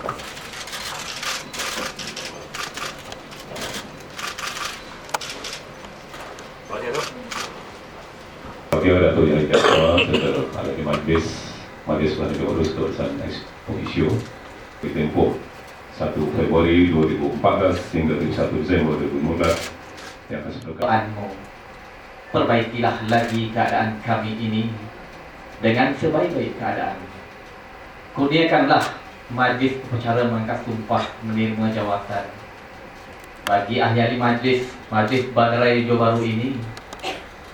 Beliau Datuk Yang Ketua serta ahli Majlis Pelajar Urus Kebangsaan Malaysia ditempuh 1 Februari 2014 hingga 31 Disember 2015 yang akan seberkata. Perbaikilah lagi keadaan kami ini dengan sebaik-baik keadaan. Kurniakanlah majlis upacara mengangkat sumpah menerima jawatan bagi ahli-ahli majlis Bandaraya Johor Bahru ini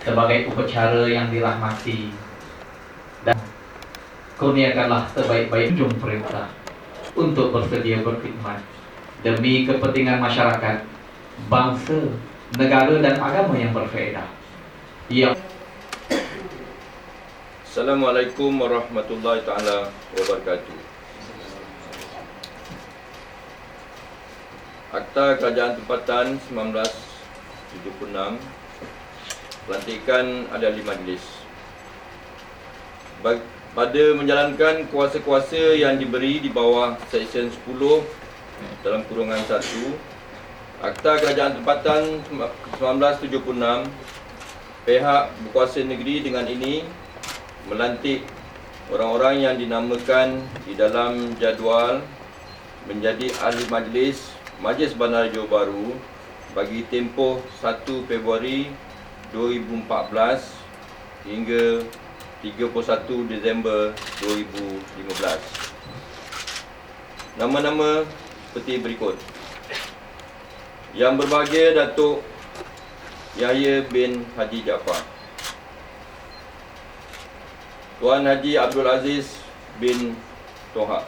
sebagai upacara yang dirahmati, dan kurniakanlah sebaik-baik ujung perintah untuk bersedia berkhidmat demi kepentingan masyarakat, bangsa, negara dan agama yang berfaedah. Assalamualaikum warahmatullahi taala wabarakatuh. Akta Kerajaan Tempatan 1976, pelantikan ahli majlis. Pada menjalankan kuasa-kuasa yang diberi di bawah Seksyen 10 dalam kurungan 1 Akta Kerajaan Tempatan 1976, pihak berkuasa negeri dengan ini melantik orang-orang yang dinamakan di dalam jadual menjadi ahli Majlis Bandaraya Johor Bahru bagi tempoh 1 Februari 2014 hingga 31 Disember 2015. Nama-nama seperti berikut. Yang berbahagia Datuk Yahya bin Haji Jaafar, Tuan Haji Abdul Aziz bin Toha,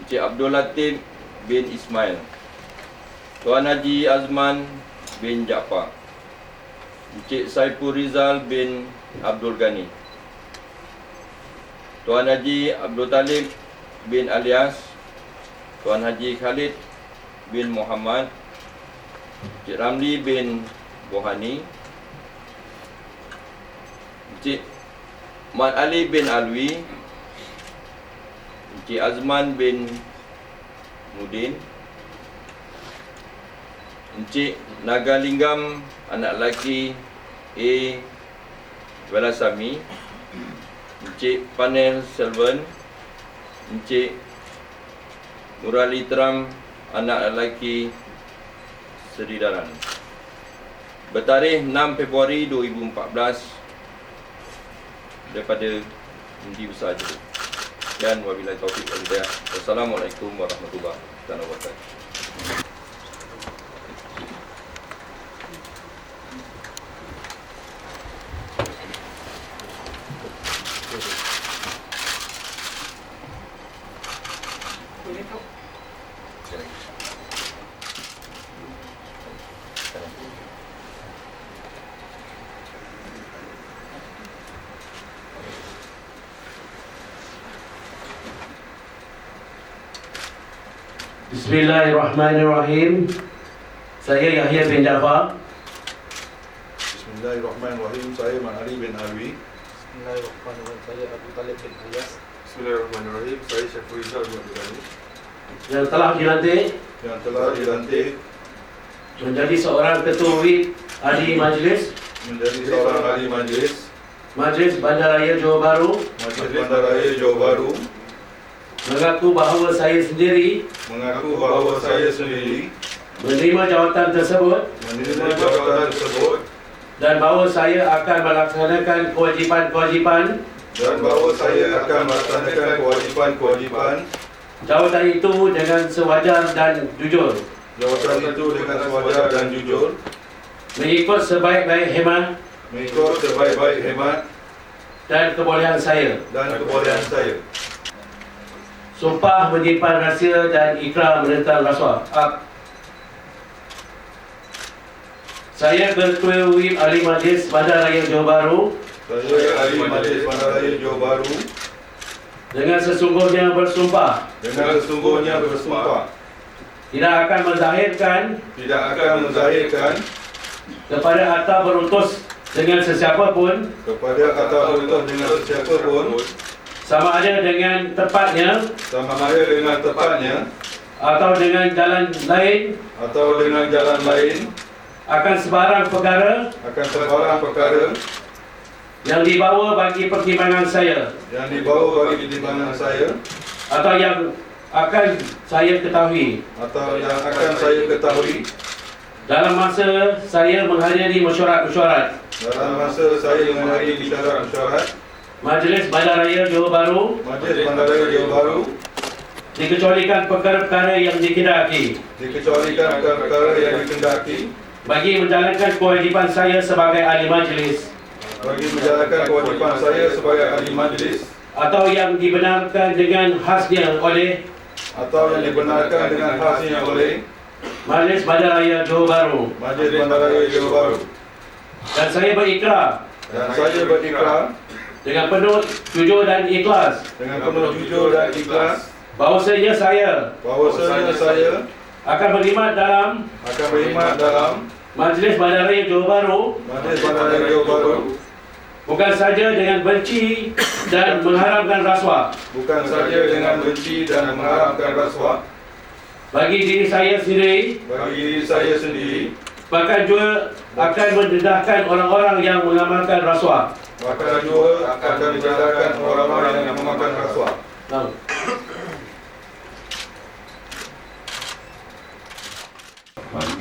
Encik Abdul Latif bin Ismail, Tuan Haji Azman bin Jaafar, Encik Saiful Rizal bin Abdul Ghani, Tuan Haji Abdul Talib bin Alias, Tuan Haji Khalid bin Muhammad, Encik Ramli bin Bohani, Encik Mat Ali bin Alwi, Encik Azman bin Mudin, Encik Nagalinggam anak lelaki A. Velasami, Encik Panel Selvan, Encik Murali Tram anak lelaki Seridaran. Bertarikh 6 Februari 2014 daripada Undi Besar Johor. Dan wabillahi taufiq wal hidayah. Wassalamualaikum warahmatullahi wabarakatuh. Bismillahirrahmanirrahim. Saya Yahya bin Jaafar. Bismillahirrahmanirrahim. Saya Mat Ali bin Alwi. Bismillahirrahmanirrahim. Saya Abdul Talib bin Alias. Bismillahirrahmanirrahim. Saya Saiful Rizal bin Abdul Ghani. Yang telah dilantik menjadi seorang ketua WIB ahli majlis Majlis Bandaraya Johor Bahru, mengaku bahawa saya sendiri menerima jawatan tersebut dan bahawa saya akan melaksanakan kewajipan-kewajipan jawatan itu dengan sewajar dan jujur, mengikut sebaik-baik hemat dan kebolehan saya. Sumpah menyimpan rahsia dan ikrar menentang rasuah. Saya Ketua WIB Ahli Majlis Bandaraya Johor Bahru dengan sesungguhnya bersumpah tidak akan menzahirkan kepada atau berutus dengan sesiapa pun sama ada dengan tepatnya sama ada dengan tepatnya atau dengan jalan lain atau dengan jalan lain akan sebarang perkara akan sebarang perkara yang dibawa bagi pertimbangan saya yang dibawa bagi pertimbangan saya atau yang akan saya ketahui atau yang akan saya ketahui dalam masa saya menghadiri mesyuarat-mesyuarat dalam masa saya menghadiri mesyuarat-mesyuarat Majlis Bandaraya Johor Bahru Majlis Bandaraya Johor Bahru dikecualikan perkara-perkara yang dikendaki dikecualikan perkara yang dikendaki bagi menjalankan kewajipan saya sebagai ahli majlis bagi menjalankan kewajipan saya sebagai ahli majlis atau yang dibenarkan dengan khasnya oleh atau yang dibenarkan dengan khasnya oleh Majlis Bandaraya Johor Bahru Majlis Bandaraya Johor Bahru dan saya berikrar dan saya berikrar dengan penuh jujur dan ikhlas dengan penuh jujur dan ikhlas bahwasanya saya akan berkhidmat dalam Majlis Bandaraya Johor Bahru Majlis Bandaraya Johor Bahru bukan saja dengan benci dan mengharapkan rasuah bukan saja dengan benci dan mengharapkan rasuah bagi diri saya sendiri bahkan juga akan mendedahkan orang-orang yang mengamalkan rasuah. Bahkan juga akan menjalankan orang-orang yang memakan rasuah.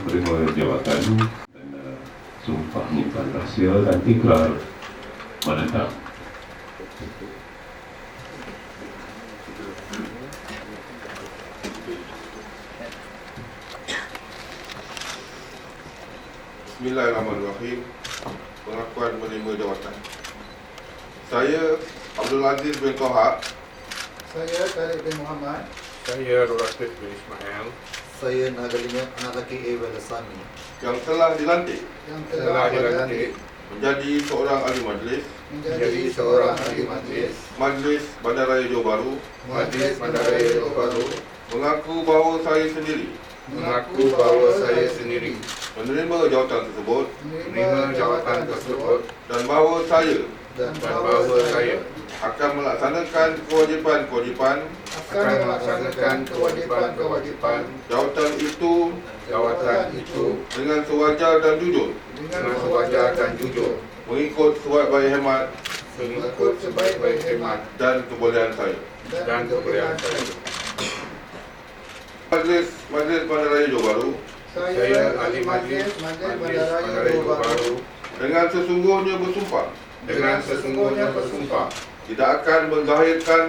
Menerima jawatan dan sumpah nyimpan rahsia dan ikrar menentang. Bismillahirrahmanirrahim. Pengakuan menerima jawatan. Saya Abdul Aziz bin Toha. Saya Khalid bin Muhammad. Saya Ruratif bin Ismail. Saya anak lelaki A. Walasami Yang telah dilantik menjadi seorang ahli majlis Majlis Bandaraya Johor Bahru. Majlis Bandaraya Johor Bahru Mengaku bahawa saya sendiri menerima jawatan tersebut dan bahawa saya akan melaksanakan kewajipan-kewajipan jawatan itu dengan sewajar dan jujur mengikut sebaik-baik hemat dan kebolehan saya. Majlis Bandaraya Johor Bahru Saya ahli majlis Bandaraya Johor Bahru dengan sesungguhnya bersumpah tidak akan menggahirkan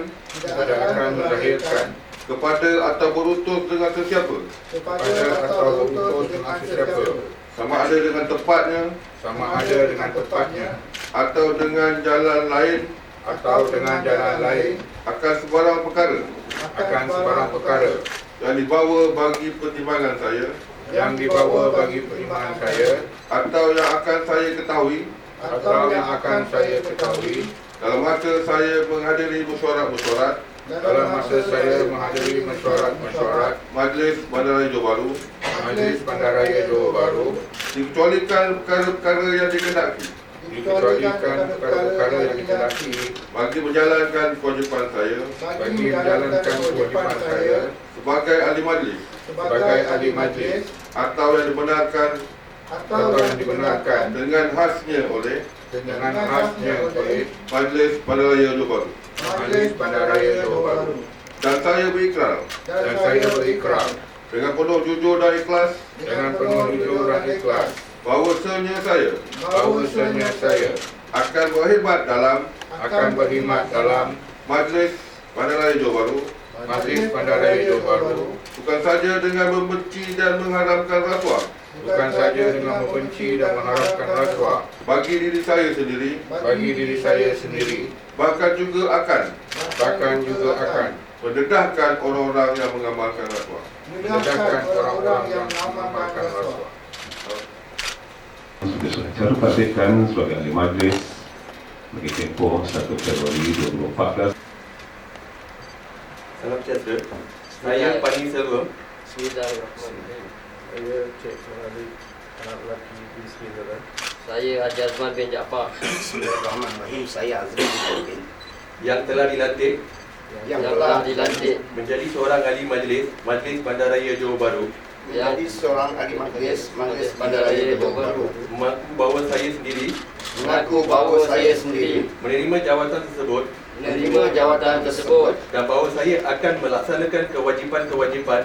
kepada atau berutus dengan sesiapa sama ada dengan tepatnya atau dengan jalan lain akan sebarang perkara yang dibawa bagi pertimbangan saya atau yang akan saya ketahui dalam masa saya menghadiri mesyuarat-mesyuarat Majlis Bandaraya Johor Bahru dikecualikan perkara-perkara yang dikendaki bagi menjalankan kewajipan saya sebagai ahli majlis atau yang dibenarkan dengan khasnya oleh Majlis Bandaraya Johor Bahru. Dan saya berikrar dengan penuh jujur dan ikhlas bahawasanya saya akan berkhidmat dalam Majlis Bandaraya Johor Bahru bukan saja dengan membenci dan mengharapkan rasuah bagi diri saya sendiri bahkan juga akan mendedahkan orang-orang yang mengamalkan rasuah. Sudah saya pastikan sebagai ahli majlis bagi tempoh 1 Februari 2014. Salam sejahtera. Saya Pani Selvam. Bismillahirrahmanirrahim. Saya Cik Salali anak lelaki bin Smizaran. Saya Haji Azman bin Jaafar. Bismillahirrahmanirrahim. Saya Azman bin Albin. yang telah dilantik yang telah dilantik menjadi seorang ahli majlis Majlis Bandaraya Johor Bahru, menjadi seorang ahli majlis Majlis Bandaraya Johor Bahru, mengaku bahawa saya sendiri mengaku bahawa saya sendiri menerima jawatan tersebut menerima jawatan tersebut dan bahawa saya akan melaksanakan kewajipan-kewajipan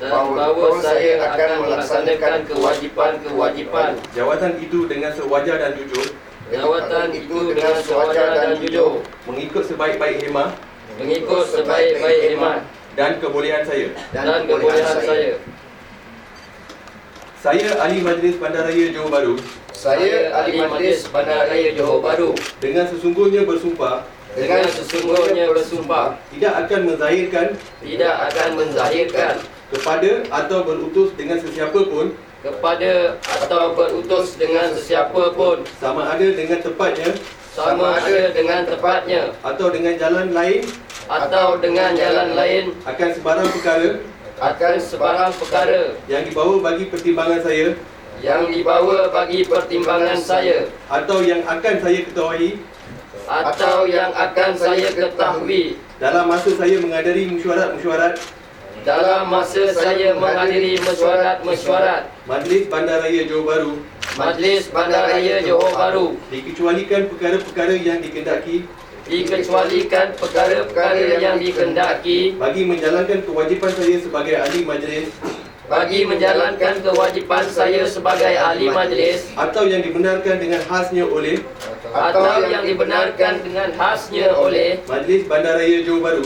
dan bahawa saya akan melaksanakan kewajipan-kewajipan jawatan itu dengan sewajar dan jujur, jawatan itu dengan sewajar dan jujur, mengikut sebaik-baik hemah mengikut sebaik-baik hemat dan kebolehan saya. dan kebolehan saya. Saya ahli Majlis Bandaraya Johor Bahru Saya ahli majlis Bandaraya Johor Bahru dengan sesungguhnya bersumpah dengan sesungguhnya bersumpah tidak akan menzahirkan kepada atau berutus dengan sesiapa pun kepada atau berutus dengan sesiapa pun sama ada dengan tepatnya atau dengan jalan lain atau dengan jalan lain akan sebarang perkara yang dibawa bagi pertimbangan saya atau yang akan saya ketahui dalam masa saya menghadiri mesyuarat Majlis Bandaraya Johor Bahru dikecualikan perkara-perkara yang dikehendaki bagi menjalankan kewajipan saya sebagai ahli majlis atau yang dibenarkan dengan khasnya oleh Majlis Bandaraya Johor Bahru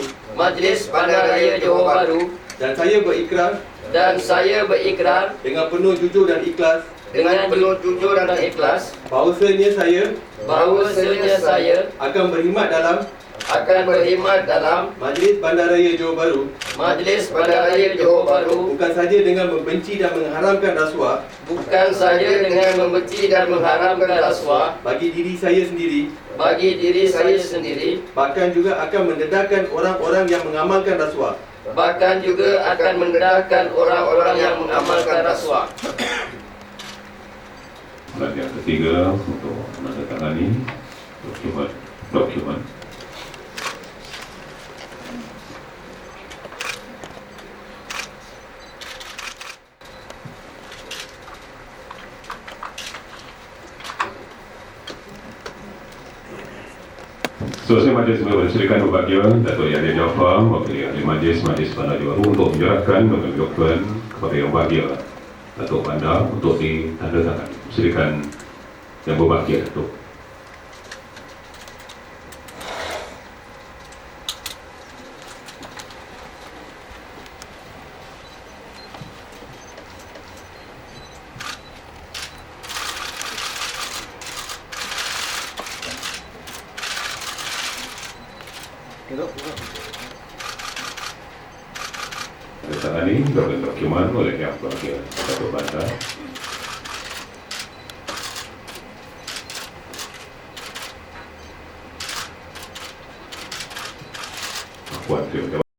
dan saya berikrar dengan penuh jujur dan ikhlas bahawasanya saya akan berkhidmat dalam Majlis Bandaraya Johor Bahru bukan saja dengan membenci dan mengharamkan rasuah bagi diri saya sendiri bahkan juga akan mendedahkan orang-orang yang mengamalkan rasuah. Dan yang ketiga untuk menandatangani dokumen. Seterusnya majlis berserikan berbahagia Dato' Yahya Jaafar, wakil ahli Majlis Bandaraya Johor Bahru untuk menyerahkan dokumen kepada Yang Berbahagia Datuk Bandar untuk ditandatangani. Silakan Yang Berbahagia Datuk. Tandatangani dokumen oleh Yang Berbahagia Datuk Bandar. Puan, terima kasih.